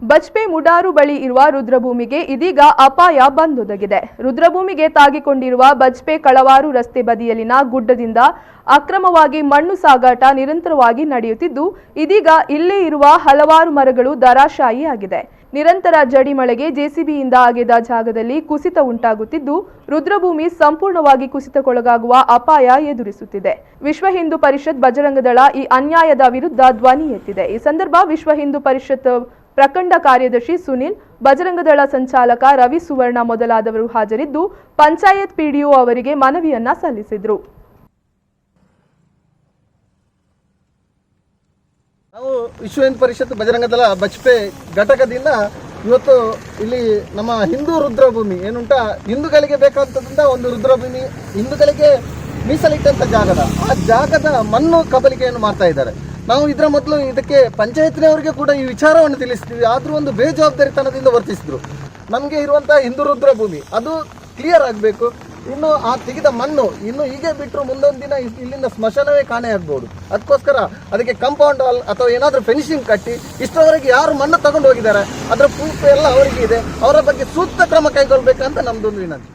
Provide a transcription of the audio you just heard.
ಬಜ್ಪೆ ಮುಡಾರು ಬಳಿ ಇರುವ ರುದ್ರಭೂಮಿಗೆ ಇದೀಗ ಅಪಾಯ ಬಂದೊದಗಿದೆ. ರುದ್ರಭೂಮಿಗೆ ತಾಗಿಕೊಂಡಿರುವ ಬಜ್ಪೆ ಕಳವಾರು ರಸ್ತೆ ಬದಿಯಲ್ಲಿನ ಗುಡ್ಡದಿಂದ ಅಕ್ರಮವಾಗಿ ಮಣ್ಣು ಸಾಗಾಟ ನಿರಂತರವಾಗಿ ನಡೆಯುತ್ತಿದ್ದು, ಇದೀಗ ಇಲ್ಲೇ ಇರುವ ಹಲವಾರು ಮರಗಳು ಧರಾಶಾಯಿಯಾಗಿದೆ. ನಿರಂತರ ಜಡಿ ಮಳೆಗೆ ಜೆಸಿಬಿಯಿಂದ ಅಗೆದ ಜಾಗದಲ್ಲಿ ಕುಸಿತ ಉಂಟಾಗುತ್ತಿದ್ದು, ರುದ್ರಭೂಮಿ ಸಂಪೂರ್ಣವಾಗಿ ಕುಸಿತಕ್ಕೊಳಗಾಗುವ ಅಪಾಯ ಎದುರಿಸುತ್ತಿದೆ. ವಿಶ್ವ ಹಿಂದೂ ಪರಿಷತ್ ಬಜರಂಗದಳ ಈ ಅನ್ಯಾಯದ ವಿರುದ್ಧ ಧ್ವನಿ ಎತ್ತಿದೆ. ಈ ಸಂದರ್ಭ ವಿಶ್ವ ಹಿಂದೂ ಪರಿಷತ್ ಪ್ರಖಂಡ ಕಾರ್ಯದರ್ಶಿ ಸುನಿಲ್, ಬಜರಂಗದಳ ಸಂಚಾಲಕ ರವಿ ಸುವರ್ಣ ಮೊದಲಾದವರು ಹಾಜರಿದ್ದು ಪಂಚಾಯತ್ ಪಿಡಿಒ ಅವರಿಗೆ ಮನವಿಯನ್ನ ಸಲ್ಲಿಸಿದರು. ನಾವು ವಿಶ್ವ ಹಿಂದೂ ಪರಿಷತ್ ಬಜರಂಗದಳ ಬಜ್ಪೆ ಘಟಕದಿಂದ ಇವತ್ತು ಇಲ್ಲಿ ನಮ್ಮ ಹಿಂದೂ ರುದ್ರಭೂಮಿ ಏನುಂಟ, ಹಿಂದೂಗಳಿಗೆ ಬೇಕಾದಂತ ಒಂದು ರುದ್ರಭೂಮಿ, ಹಿಂದೂಗಳಿಗೆ ಮೀಸಲಿಟ್ಟಂತ ಆ ಜಾಗದ ಮಣ್ಣು ಕಬಲಿಕೆಯನ್ನು ಮಾಡ್ತಾ ಇದ್ದಾರೆ. ನಾವು ಇದರ ಮೊದಲು ಇದಕ್ಕೆ ಪಂಚಾಯತ್ನವರಿಗೆ ಕೂಡ ಈ ವಿಚಾರವನ್ನು ತಿಳಿಸ್ತೀವಿ, ಆದರೂ ಒಂದು ಬೇಜವಾಬ್ದಾರಿತನದಿಂದ ವರ್ತಿಸಿದ್ರು. ನಮಗೆ ಇರುವಂತಹ ಹಿಂದೂ ರುದ್ರಭೂಮಿ ಅದು ಕ್ಲಿಯರ್ ಆಗಬೇಕು. ಇನ್ನು ಆ ತೆಗೆದ ಮಣ್ಣು ಇನ್ನು ಹೀಗೆ ಬಿಟ್ಟರು ಮುಂದೊಂದು ದಿನ ಇಲ್ಲಿಂದ ಸ್ಮಶಾನವೇ ಕಾಣೆ ಆಗ್ಬೋದು. ಅದಕ್ಕೋಸ್ಕರ ಅದಕ್ಕೆ ಕಾಂಪೌಂಡ್ ವಾಲ್ ಅಥವಾ ಏನಾದರೂ ಫಿನಿಶಿಂಗ್ ಕಟ್ಟಿ ಇಷ್ಟರವರೆಗೆ ಯಾರು ಮಣ್ಣು ತಗೊಂಡು ಹೋಗಿದ್ದಾರೆ ಅದರ ಪ್ರೂಫ್ ಎಲ್ಲ ಅವರಿಗೆ ಇದೆ, ಅವರ ಬಗ್ಗೆ ಸೂಕ್ತ ಕ್ರಮ ಕೈಗೊಳ್ಳಬೇಕಂತ ನಮ್ದೊಂದು ವಿನಂತಿ.